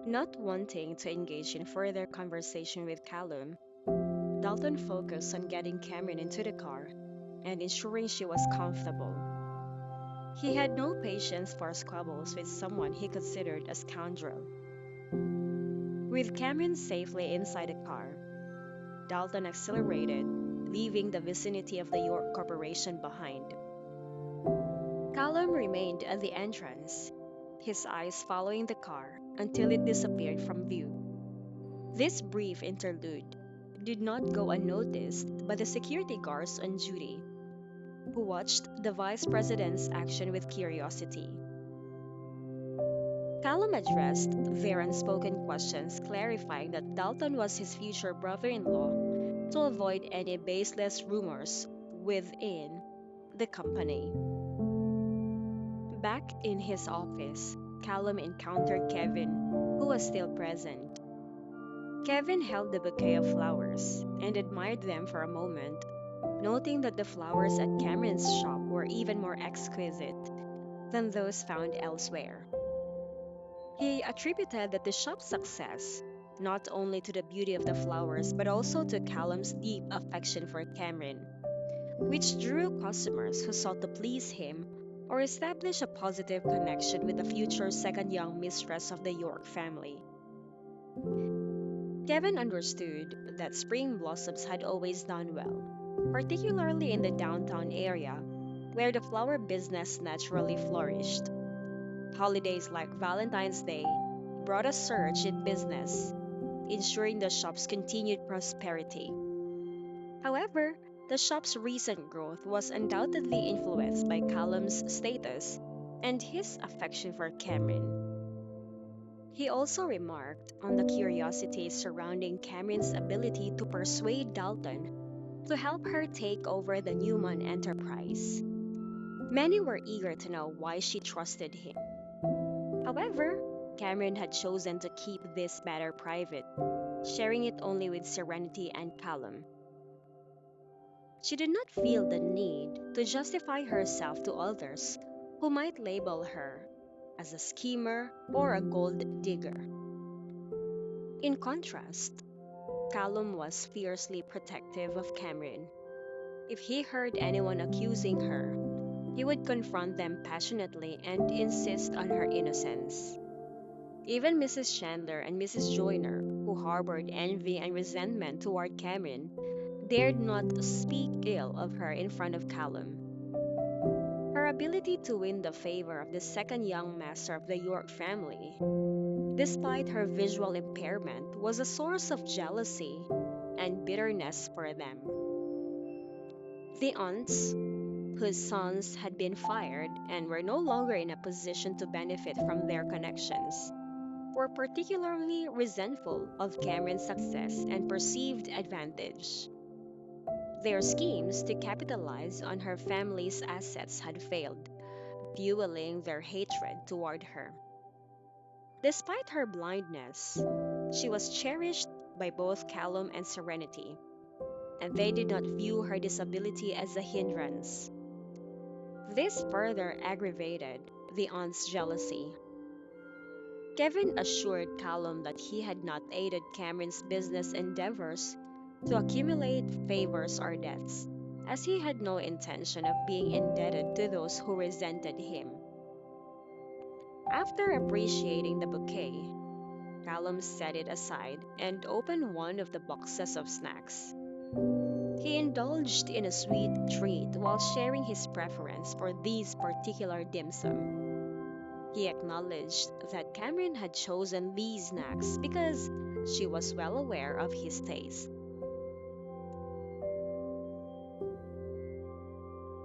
Not wanting to engage in further conversation with Callum, Dalton focused on getting Cameron into the car and ensuring she was comfortable. He had no patience for squabbles with someone he considered a scoundrel. With Cameron safely inside the car, Dalton accelerated, leaving the vicinity of the York Corporation behind. Callum remained at the entrance, his eyes following the car until it disappeared from view. This brief interlude did not go unnoticed by the security guards on duty, who watched the vice president's action with curiosity. Callum addressed their unspoken questions, clarifying that Dalton was his future brother in law to avoid any baseless rumors within the company. Back in his office, Callum encountered Kevin, who was still present. Kevin held the bouquet of flowers and admired them for a moment, noting that the flowers at Cameron's shop were even more exquisite than those found elsewhere. He attributed that the shop's success not only to the beauty of the flowers but also to Callum's deep affection for Cameron, which drew customers who sought to please him or establish a positive connection with the future second young mistress of the York family. Kevin understood that spring blossoms had always done well, particularly in the downtown area, where the flower business naturally flourished. Holidays like Valentine's Day brought a surge in business, ensuring the shop's continued prosperity. However, the shop's recent growth was undoubtedly influenced by Callum's status and his affection for Cameron. He also remarked on the curiosity surrounding Cameron's ability to persuade Dalton to help her take over the Newman enterprise. Many were eager to know why she trusted him. However, Cameron had chosen to keep this matter private, sharing it only with Serenity and Callum. She did not feel the need to justify herself to others who might label her as a schemer or a gold digger. In contrast, Callum was fiercely protective of Cameron. If he heard anyone accusing her, he would confront them passionately and insist on her innocence. Even Mrs. Chandler and Mrs. Joyner, who harbored envy and resentment toward Cameron, dared not speak ill of her in front of Callum. Her ability to win the favor of the second young master of the York family, despite her visual impairment, was a source of jealousy and bitterness for them. The aunts, whose sons had been fired and were no longer in a position to benefit from their connections, were particularly resentful of Cameron's success and perceived advantage. Their schemes to capitalize on her family's assets had failed, fueling their hatred toward her. Despite her blindness, she was cherished by both Callum and Serenity, and they did not view her disability as a hindrance. This further aggravated the aunt's jealousy. Kevin assured Callum that he had not aided Cameron's business endeavors to accumulate favors or debts, as he had no intention of being indebted to those who resented him. After appreciating the bouquet, Callum set it aside and opened one of the boxes of snacks. He indulged in a sweet treat while sharing his preference for these particular dim sum. He acknowledged that Cameron had chosen these snacks because she was well aware of his taste.